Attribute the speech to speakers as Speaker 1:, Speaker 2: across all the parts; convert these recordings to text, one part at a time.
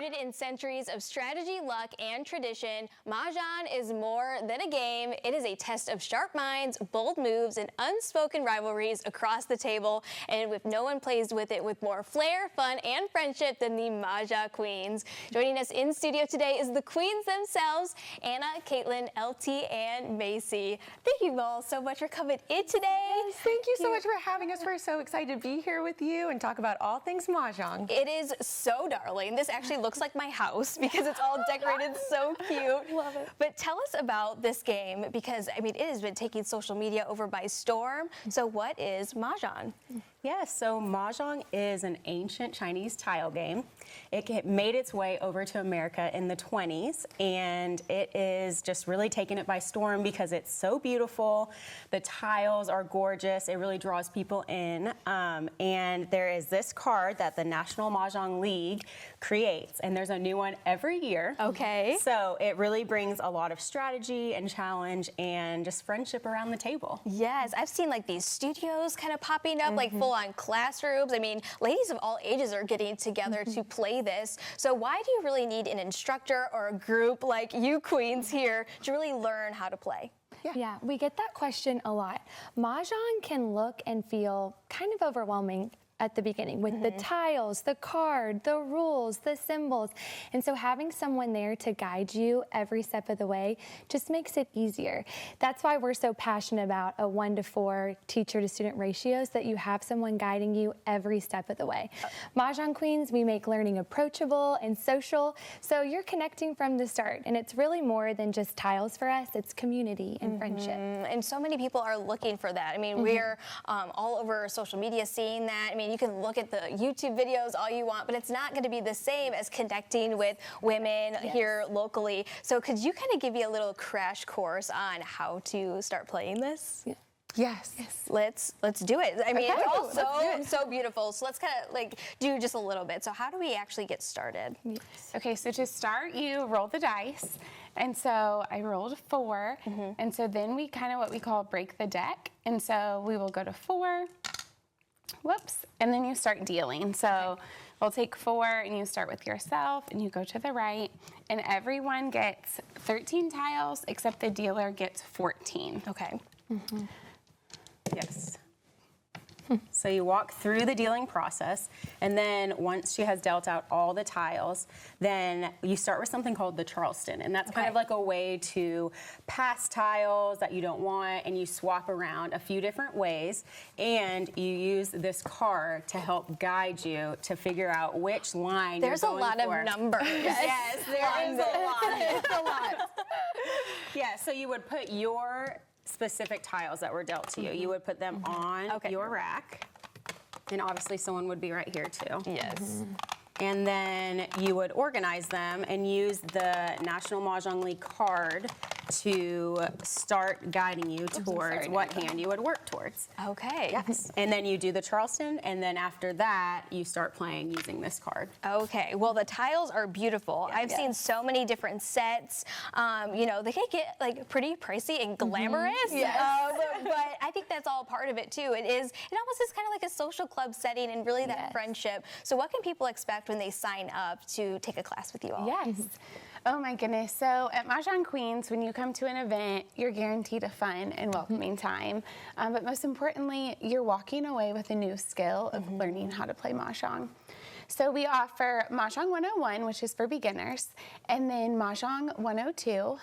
Speaker 1: Rooted in centuries of strategy, luck, and tradition, Mahjong is more than a game. It is a test of sharp minds, bold moves, and unspoken rivalries across the table. And if no one plays with it with more flair, fun, and friendship than the Mahjong Queens. Joining us in studio today is the Queens themselves, Anna, Caitlin, LT, and Macy. Thank you all so much for coming in today.
Speaker 2: Yes, thank you so much for having us. We're so excited to be here with you and talk about all things Mahjong.
Speaker 1: It is so darling. This actually looks like my house because it's all decorated so cute.
Speaker 2: Love it.
Speaker 1: But tell us about this game because, I mean, it has been taking social media over by storm. So what is Mahjong?
Speaker 3: Yes, so Mahjong is an ancient Chinese tile game. It made its way over to America in the 20s, and it is just really taking it by storm because it's so beautiful. The tiles are gorgeous. It really draws people in. And there is this card that the National Mahjong League creates, and there's a new one every year.
Speaker 1: Okay.
Speaker 3: So it really brings a lot of strategy and challenge and just friendship around the table.
Speaker 1: Yes, I've seen like these studios kind of popping up, like full-on classrooms. I mean, ladies of all ages are getting together to play this. So why do you really need an instructor or a group like you queens here to really learn how to play?
Speaker 4: Yeah, we get that question a lot. Mahjong can look and feel kind of overwhelming at the beginning with the tiles, the card, the rules, the symbols. And so having someone there to guide you every step of the way just makes it easier. That's why we're so passionate about a 1-to-4 teacher to student ratio, so that you have someone guiding you every step of the way. Mahjong Queens, we make learning approachable and social, so you're connecting from the start. And it's really more than just tiles for us, it's community and friendship.
Speaker 1: And so many people are looking for that. I mean, we're all over social media seeing that. I mean, you can look at the YouTube videos all you want, but it's not going to be the same as connecting with women here locally. So could you kind of give me a little crash course on how to start playing this?
Speaker 2: Yes.
Speaker 1: Let's do it. I mean,
Speaker 2: Okay,
Speaker 1: it's all so beautiful. So let's kind of like do just a little bit. So how do we actually get started?
Speaker 5: Okay, so to start, you roll the dice. And so I rolled 4. And so then we kind of what we call break the deck. And so we will go to 4. Whoops. And then you start dealing. So we'll take 4 and you start with yourself and you go to the right. And everyone gets 13 tiles except the dealer gets 14.
Speaker 1: Okay.
Speaker 3: Yes. So you walk through the dealing process, and then once she has dealt out all the tiles, then you start with something called the Charleston, and that's kind of like a way to pass tiles that you don't want, and you swap around a few different ways, and you use this card to help guide you to figure out which line
Speaker 1: There's
Speaker 3: you're going
Speaker 1: a lot
Speaker 3: for.
Speaker 1: of numbers.
Speaker 3: Yes, there is a lot.
Speaker 1: It's a lot.
Speaker 3: Yeah, so you would put your specific tiles that were dealt to you. You would put them on your rack, and obviously someone would be right here too.
Speaker 1: Yes.
Speaker 3: And then you would organize them and use the National Mahjong League card to start guiding you towards what hand you would work towards.
Speaker 1: Okay.
Speaker 3: Yes. And then you do the Charleston, and then after that, you start playing using this card.
Speaker 1: Okay. Well, the tiles are beautiful. I've seen so many different sets. You know, they can get like pretty pricey and glamorous. But I think that's all part of it too. It almost is kind of like a social club setting and really that friendship. So what can people expect when they sign up to take a class with you all?
Speaker 5: Yes. Oh my goodness. So at Mahjong Queens, when you come to an event, you're guaranteed a fun and welcoming time. But most importantly, you're walking away with a new skill of learning how to play Mahjong. So we offer Mahjong 101, which is for beginners, and then Mahjong 102,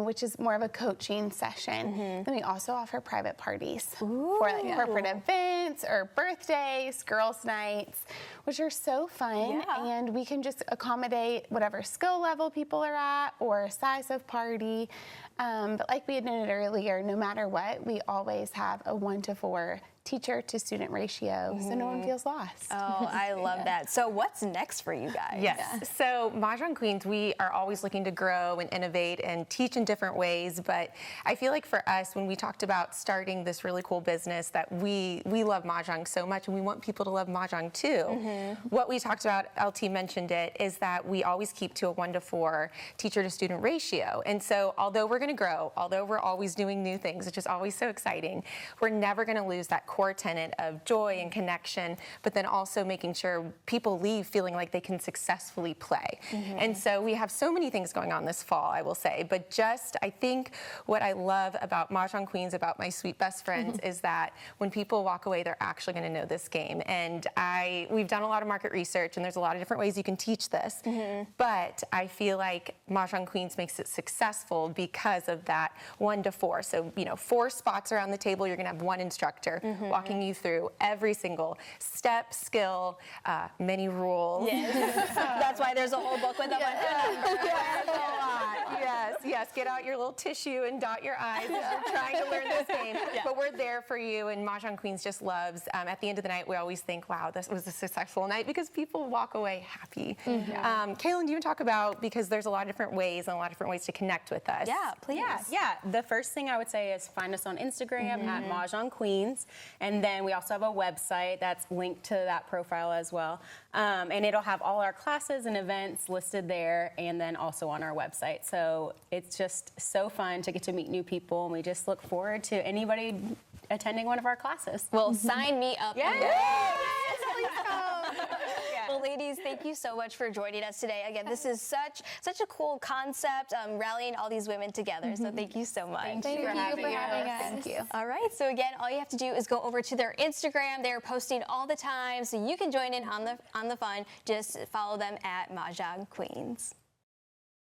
Speaker 5: which is more of a coaching session. Then we also offer private parties for like corporate events or birthdays, girls' nights, which are so fun. And we can just accommodate whatever skill level people are at or size of party. But like we had noted earlier, no matter what, we always have a 1-to-4 teacher to student ratio, so no one feels lost.
Speaker 1: Oh, I love that. So what's next for you guys?
Speaker 2: Yes. So Mahjong Queens, we are always looking to grow and innovate and teach in different ways. But I feel like for us, when we talked about starting this really cool business, that we love Mahjong so much and we want people to love Mahjong too. What we talked about, LT mentioned it, is that we always keep to a 1-to-4 teacher to student ratio. And so although we're going to grow, although we're always doing new things, which is always so exciting, we're never going to lose that core core tenet of joy and connection, but then also making sure people leave feeling like they can successfully play. And so we have so many things going on this fall, I will say, but I think what I love about Mahjong Queens, about my sweet best friends, is that when people walk away, they're actually going to know this game. And we've done a lot of market research, and there's a lot of different ways you can teach this, but I feel like Mahjong Queens makes it successful because of that 1 to 4. So, 4 spots around the table, you're going to have one instructor walking you through every single step, skill, many rules.
Speaker 1: Yes. That's why there's a whole book with a bunch of numbers.
Speaker 2: Yes. Get out your little tissue and dot your I's as you're trying to learn this game. But we're there for you, and Mahjong Queens just loves. At the end of the night, we always think, wow, this was a successful night because people walk away happy. Kaylin, do you want to talk about, because there's a lot of different ways and a lot of different ways to connect with us?
Speaker 1: Yeah, please.
Speaker 3: Yeah. The first thing I would say is find us on Instagram at Mahjong Queens, and then we also have a website that's linked to that profile as well. And it'll have all our classes and events listed there, and then also on our website. So it's just so fun to get to meet new people, and we just look forward to anybody attending one of our classes.
Speaker 1: Well, sign me up.
Speaker 3: Yes.
Speaker 1: Well, ladies, thank you so much for joining us today. Again, this is such a cool concept, rallying all these women together. So thank you so much.
Speaker 4: Thank you for having us.
Speaker 5: Thank you.
Speaker 1: All right, so again, all you have to do is go over to their Instagram. They're posting all the time, so you can join in on the fun. Just follow them at Mahjong Queens.